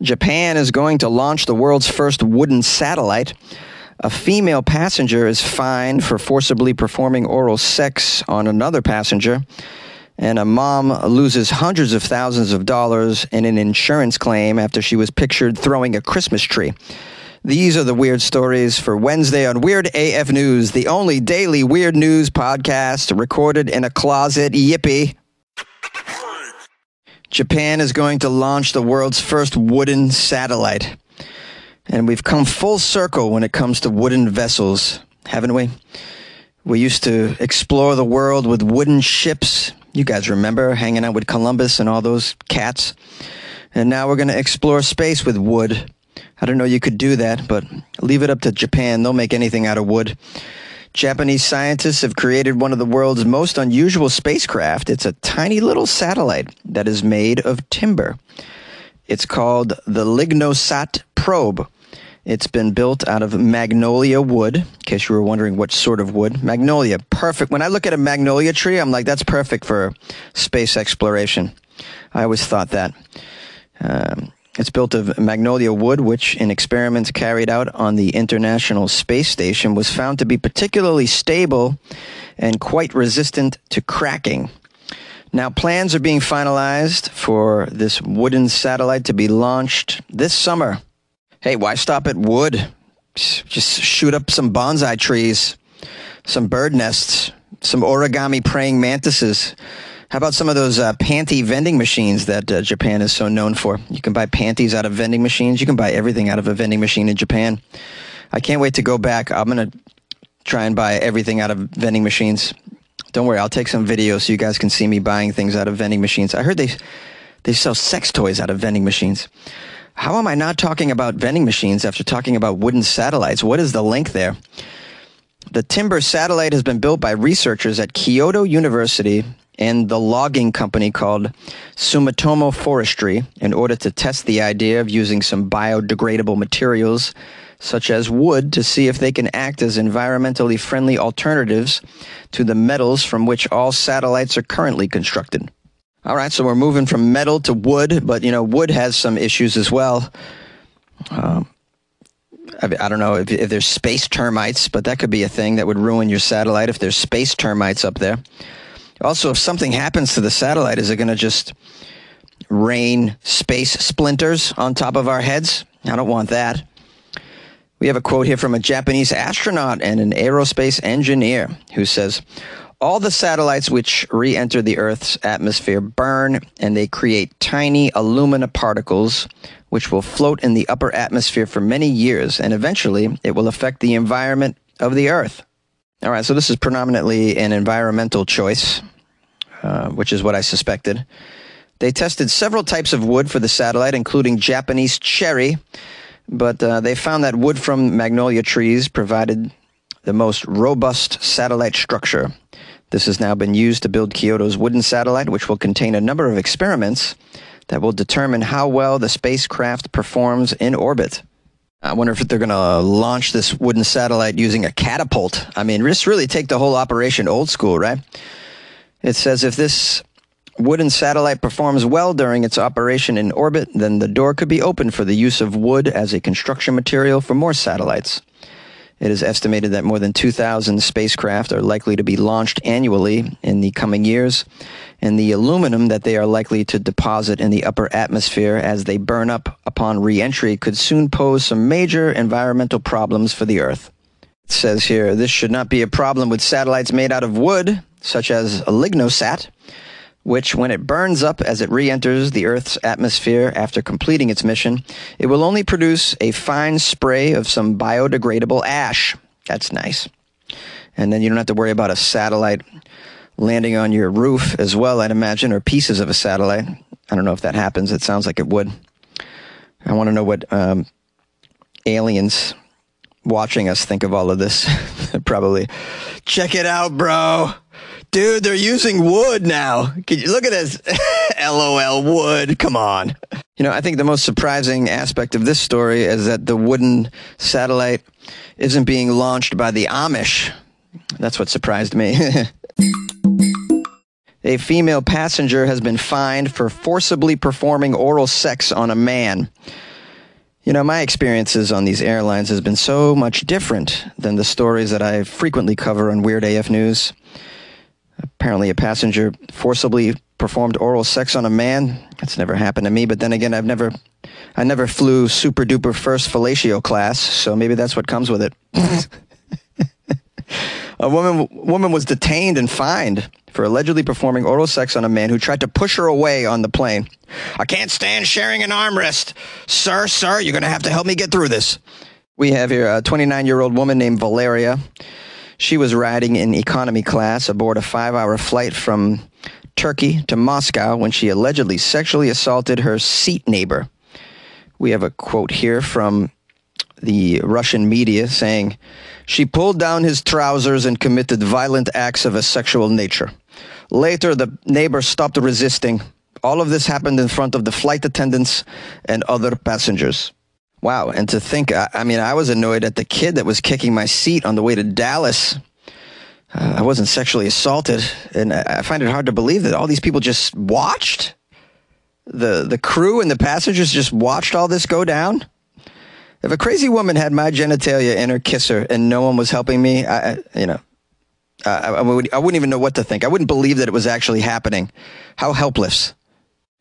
Japan is going to launch the world's first wooden satellite. A female passenger is fined for forcibly performing oral sex on another passenger. And a mom loses hundreds of thousands of dollars in an insurance claim after she was pictured throwing a Christmas tree. These are the weird stories for Wednesday on Weird AF News, the only daily weird news podcast recorded in a closet. Yippee. Japan is going to launch the world's first wooden satellite. And we've come full circle when it comes to wooden vessels, haven't we? We used to explore the world with wooden ships. You guys remember hanging out with Columbus and all those cats? And now we're going to explore space with wood. I don't know you could do that, but leave it up to Japan. They'll make anything out of wood. Japanese scientists have created one of the world's most unusual spacecraft. It's a tiny little satellite that is made of timber. It's called the Lignosat Probe. It's been built out of magnolia wood, in case you were wondering what sort of wood. Magnolia, perfect. When I look at a magnolia tree, I'm like, that's perfect for space exploration. I always thought that. It's built of magnolia wood, which in experiments carried out on the International Space Station was found to be particularly stable and quite resistant to cracking. Now, plans are being finalized for this wooden satellite to be launched this summer. Hey, why stop at wood? Just shoot up some bonsai trees, some bird nests, some origami praying mantises. How about some of those panty vending machines that Japan is so known for? You can buy panties out of vending machines. You can buy everything out of a vending machine in Japan. I can't wait to go back. I'm going to try and buy everything out of vending machines. Don't worry, I'll take some videos so you guys can see me buying things out of vending machines. I heard they sell sex toys out of vending machines. How am I not talking about vending machines after talking about wooden satellites? What is the link there? The timber satellite has been built by researchers at Kyoto University and the logging company called Sumitomo Forestry in order to test the idea of using some biodegradable materials such as wood to see if they can act as environmentally friendly alternatives to the metals from which all satellites are currently constructed. All right, so we're moving from metal to wood, but, you know, wood has some issues as well. I don't know if there's space termites, but that could be a thing that would ruin your satellite if there's space termites up there. Also, if something happens to the satellite, is it going to just rain space splinters on top of our heads? I don't want that. We have a quote here from a Japanese astronaut and an aerospace engineer who says, "All the satellites which re-enter the Earth's atmosphere burn, and they create tiny alumina particles which will float in the upper atmosphere for many years, and eventually it will affect the environment of the Earth." All right, so this is predominantly an environmental choice, which is what I suspected. They tested several types of wood for the satellite, including Japanese cherry, but they found that wood from magnolia trees provided the most robust satellite structure. This has now been used to build Kyoto's wooden satellite, which will contain a number of experiments that will determine how well the spacecraft performs in orbit. I wonder if they're going to launch this wooden satellite using a catapult. I mean, just really take the whole operation old school, right? It says if this wooden satellite performs well during its operation in orbit, then the door could be opened for the use of wood as a construction material for more satellites. It is estimated that more than 2,000 spacecraft are likely to be launched annually in the coming years, and the aluminum that they are likely to deposit in the upper atmosphere as they burn up upon re-entry could soon pose some major environmental problems for the Earth. It says here, this should not be a problem with satellites made out of wood, such as a Lignosat, which, when it burns up as it re-enters the Earth's atmosphere after completing its mission, it will only produce a fine spray of some biodegradable ash. That's nice. And then you don't have to worry about a satellite landing on your roof as well, I'd imagine, or pieces of a satellite. I don't know if that happens. It sounds like it would. I want to know what aliens watching us think of all of this. Probably, check it out, bro. Dude, they're using wood now. Can you look at this? LOL, wood. Come on. You know, I think the most surprising aspect of this story is that the wooden satellite isn't being launched by the Amish. That's what surprised me. A female passenger has been fined for forcibly performing oral sex on a man. You know, my experiences on these airlines has been so much different than the stories that I frequently cover on Weird AF News. Apparently a passenger forcibly performed oral sex on a man. That's never happened to me, but then again, I never flew super duper first fellatio class, so maybe that's what comes with it. A woman was detained and fined for allegedly performing oral sex on a man who tried to push her away on the plane. I can't stand sharing an armrest. Sir, you're going to have to help me get through this. We have here a 29-year-old woman named Valeria. She was riding in economy class aboard a 5-hour flight from Turkey to Moscow when she allegedly sexually assaulted her seat neighbor. We have a quote here from the Russian media saying, "She pulled down his trousers and committed violent acts of a sexual nature. Later, the neighbor stopped resisting. All of this happened in front of the flight attendants and other passengers." Wow, and to think, I was annoyed at the kid that was kicking my seat on the way to Dallas. I wasn't sexually assaulted, and I find it hard to believe that all these people just watched. The crew and the passengers just watched all this go down. If a crazy woman had my genitalia in her kisser and no one was helping me, I wouldn't even know what to think. I wouldn't believe that it was actually happening. How helpless.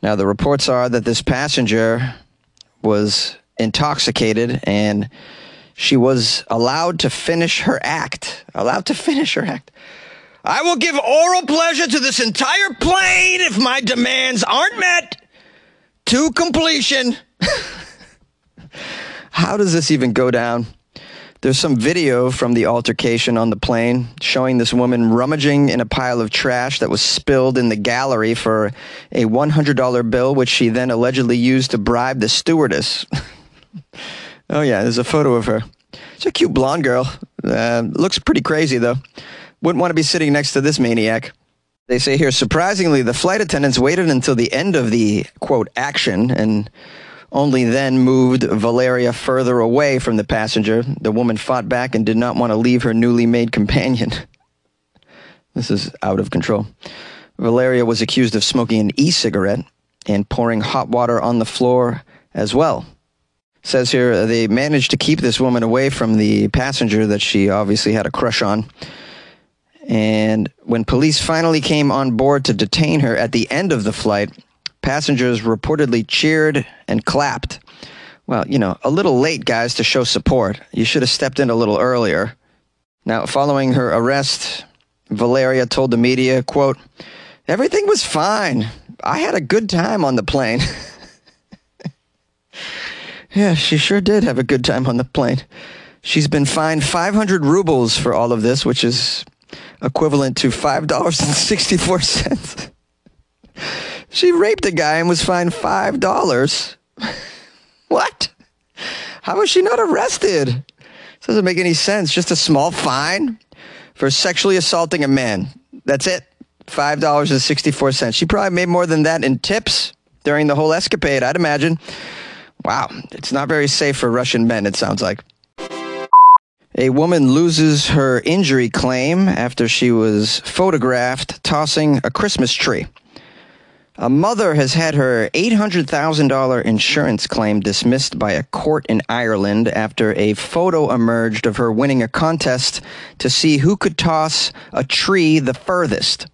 Now, the reports are that this passenger was intoxicated and she was allowed to finish her act. I will give oral pleasure to this entire plane if my demands aren't met to completion. How does this even go down? There's some video from the altercation on the plane showing this woman rummaging in a pile of trash that was spilled in the gallery for a $100 bill, which she then allegedly used to bribe the stewardess. Oh yeah, there's a photo of her. She's a cute blonde girl. Looks pretty crazy though. Wouldn't want to be sitting next to this maniac. They say here, surprisingly, the flight attendants waited until the end of the, quote, action and only then moved Valeria further away from the passenger. The woman fought back and did not want to leave her newly made companion. This is out of control. Valeria was accused of smoking an e-cigarette and pouring hot water on the floor as well. Says here they managed to keep this woman away from the passenger that she obviously had a crush on. And when police finally came on board to detain her at the end of the flight, passengers reportedly cheered and clapped. Well, a little late, guys, to show support. You should have stepped in a little earlier. Now, following her arrest, Valeria told the media, quote, "Everything was fine. I had a good time on the plane." Yeah, she sure did have a good time on the plane. She's been fined 500 rubles for all of this, which is equivalent to $5.64. She raped a guy and was fined $5. What? How was she not arrested? This doesn't make any sense. Just a small fine for sexually assaulting a man. That's it. $5.64. She probably made more than that in tips during the whole escapade, I'd imagine. Wow. It's not very safe for Russian men, it sounds like. A woman loses her injury claim after she was photographed tossing a Christmas tree. A mother has had her $800,000 insurance claim dismissed by a court in Ireland after a photo emerged of her winning a contest to see who could toss a tree the furthest.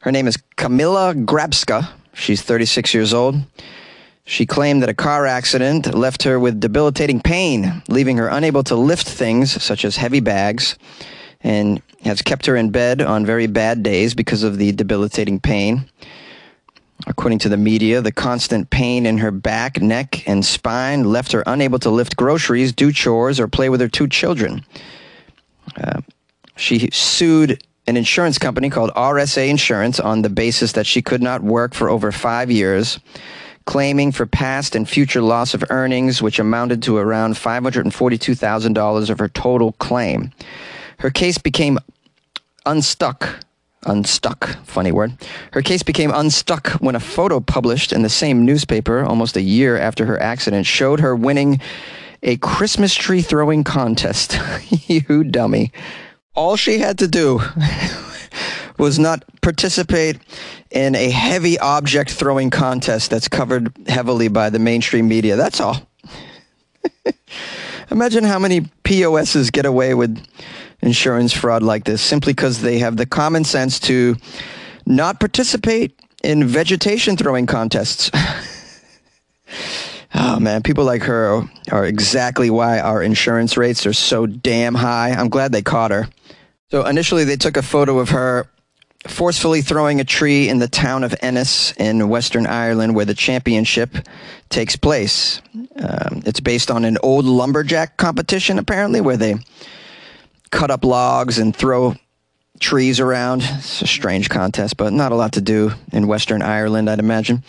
Her name is Kamila Grabska. She's 36 years old. She claimed that a car accident left her with debilitating pain, leaving her unable to lift things such as heavy bags, and has kept her in bed on very bad days because of the debilitating pain. According to the media, the constant pain in her back, neck, and spine left her unable to lift groceries, do chores, or play with her 2 children. She sued an insurance company called RSA Insurance on the basis that she could not work for over 5 years, claiming for past and future loss of earnings, which amounted to around $542,000 of her total claim. Her case became unstuck, funny word. Her case became unstuck when a photo published in the same newspaper almost a year after her accident showed her winning a Christmas tree throwing contest. You dummy. All she had to do was not participate in a heavy object throwing contest that's covered heavily by the mainstream media. That's all. Imagine how many POSs get away with insurance fraud like this simply because they have the common sense to not participate in vegetation throwing contests. Oh, man, people like her are exactly why our insurance rates are so damn high. I'm glad they caught her. So initially, they took a photo of her forcefully throwing a tree in the town of Ennis in Western Ireland, where the championship takes place. It's based on an old lumberjack competition, apparently, where they cut up logs and throw trees around. It's a strange contest, but not a lot to do in Western Ireland, I'd imagine.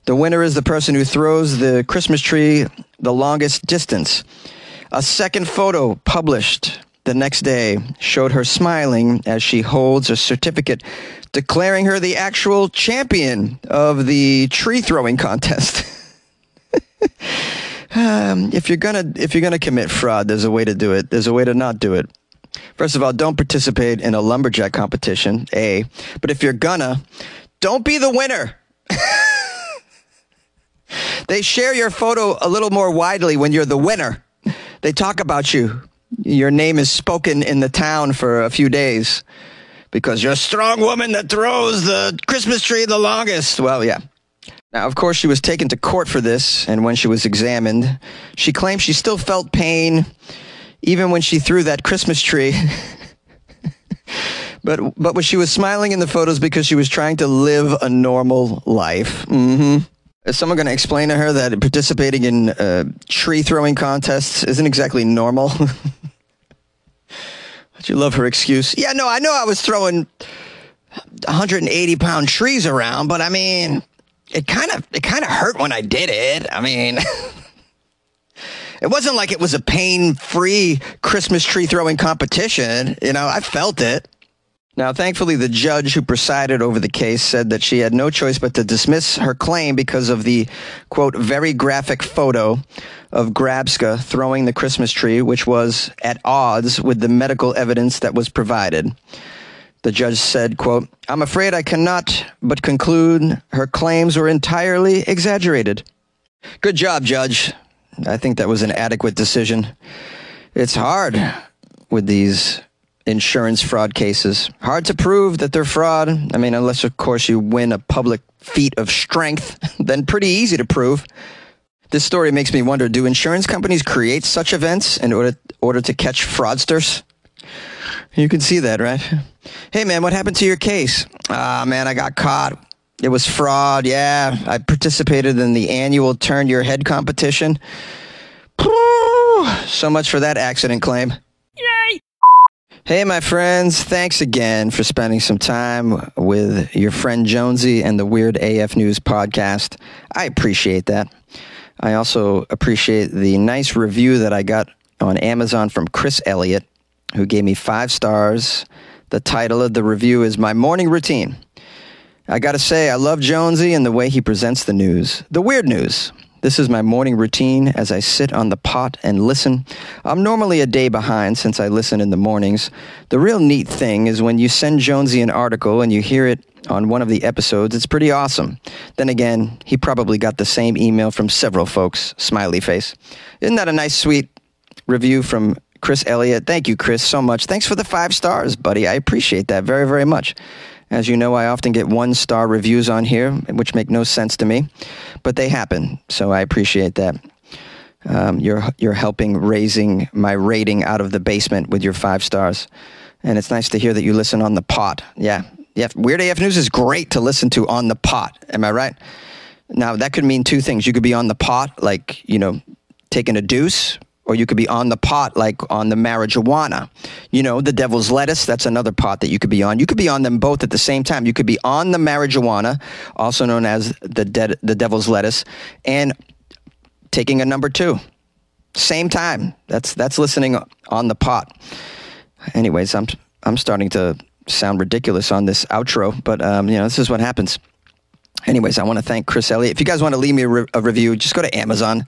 The winner is the person who throws the Christmas tree the longest distance. A second photo published the next day showed her smiling as she holds a certificate declaring her the actual champion of the tree throwing contest. If you're gonna commit fraud, there's a way to do it. There's a way to not do it. First of all, don't participate in a lumberjack competition, A. But if you're gonna, don't be the winner. They share your photo a little more widely when you're the winner. They talk about you. Your name is spoken in the town for a few days because you're a strong woman that throws the Christmas tree the longest. Well, yeah. Now, of course, she was taken to court for this, and when she was examined, she claimed she still felt pain even when she threw that Christmas tree. But she was smiling in the photos because she was trying to live a normal life. Mm-hmm. Is someone going to explain to her that participating in tree throwing contests isn't exactly normal? Don't you love her excuse? Yeah, no, I know I was throwing 180-pound trees around, but I mean, it kind of hurt when I did it. I mean, it wasn't like it was a pain-free Christmas tree throwing competition. You know, I felt it. Now, thankfully, the judge who presided over the case said that she had no choice but to dismiss her claim because of the, quote, very graphic photo of Grabska throwing the Christmas tree, which was at odds with the medical evidence that was provided. The judge said, quote, "I'm afraid I cannot but conclude her claims were entirely exaggerated." Good job, Judge. I think that was an adequate decision. It's hard with these insurance fraud cases. Hard to prove that they're fraud. I mean, unless, of course, you win a public feat of strength, then pretty easy to prove. This story makes me wonder, do insurance companies create such events in order to catch fraudsters? You can see that, right? Hey, man, what happened to your case? Man, I got caught. It was fraud. Yeah, I participated in the annual Turn Your Head competition. So much for that accident claim. Yay! Hey, my friends, thanks again for spending some time with your friend Jonesy and the Weird AF News podcast. I appreciate that. I also appreciate the nice review that I got on Amazon from Chris Elliott, who gave me 5 stars. The title of the review is My Morning Routine. I gotta say, I love Jonesy and the way he presents the news. The weird news. This is my morning routine as I sit on the pot and listen. I'm normally a day behind since I listen in the mornings. The real neat thing is when you send Jonesy an article and you hear it on one of the episodes, it's pretty awesome. Then again, he probably got the same email from several folks. Smiley face. Isn't that a nice, sweet review from Chris Elliott? Thank you, Chris, so much. Thanks for the 5 stars, buddy. I appreciate that very, very much. As you know, I often get 1-star reviews on here, which make no sense to me, but they happen, so I appreciate that. You're helping raising my rating out of the basement with your 5 stars, and it's nice to hear that you listen on the pot. Yeah, Weird AF News is great to listen to on the pot. Am I right? Now, that could mean 2 things. You could be on the pot, like, you know, taking a deuce, or you could be on the pot, like on the marijuana. You know, the devil's lettuce, that's another pot that you could be on. You could be on them both at the same time. You could be on the marijuana, also known as the devil's lettuce, and taking a number 2. Same time. That's listening on the pot. Anyways, I'm starting to sound ridiculous on this outro, but you know, this is what happens. Anyways, I want to thank Chris Elliott. If you guys want to leave me a review, just go to Amazon.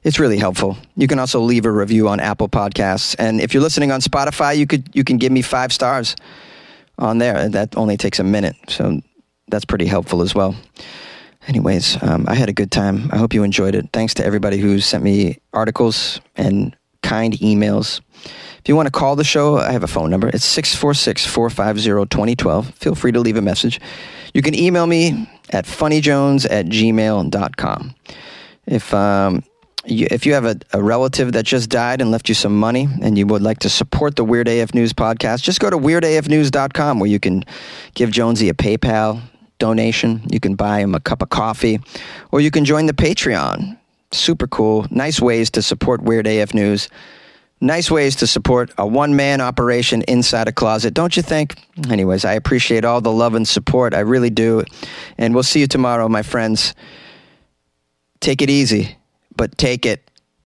It's really helpful. You can also leave a review on Apple Podcasts. And if you're listening on Spotify, you can give me 5 stars on there. And that only takes a minute. So that's pretty helpful as well. Anyways, I had a good time. I hope you enjoyed it. Thanks to everybody who sent me articles and kind emails. If you want to call the show, I have a phone number. It's 646-450-2012. Feel free to leave a message. You can email me at funnyjones@gmail.com. If you have a relative that just died and left you some money and you would like to support the Weird AF News podcast, just go to weirdafnews.com where you can give Jonesy a PayPal donation. You can buy him a cup of coffee, or you can join the Patreon. Super cool. Nice ways to support Weird AF News. Nice ways to support a one-man operation inside a closet, don't you think? Anyways, I appreciate all the love and support. I really do. And we'll see you tomorrow, my friends. Take it easy, but take it.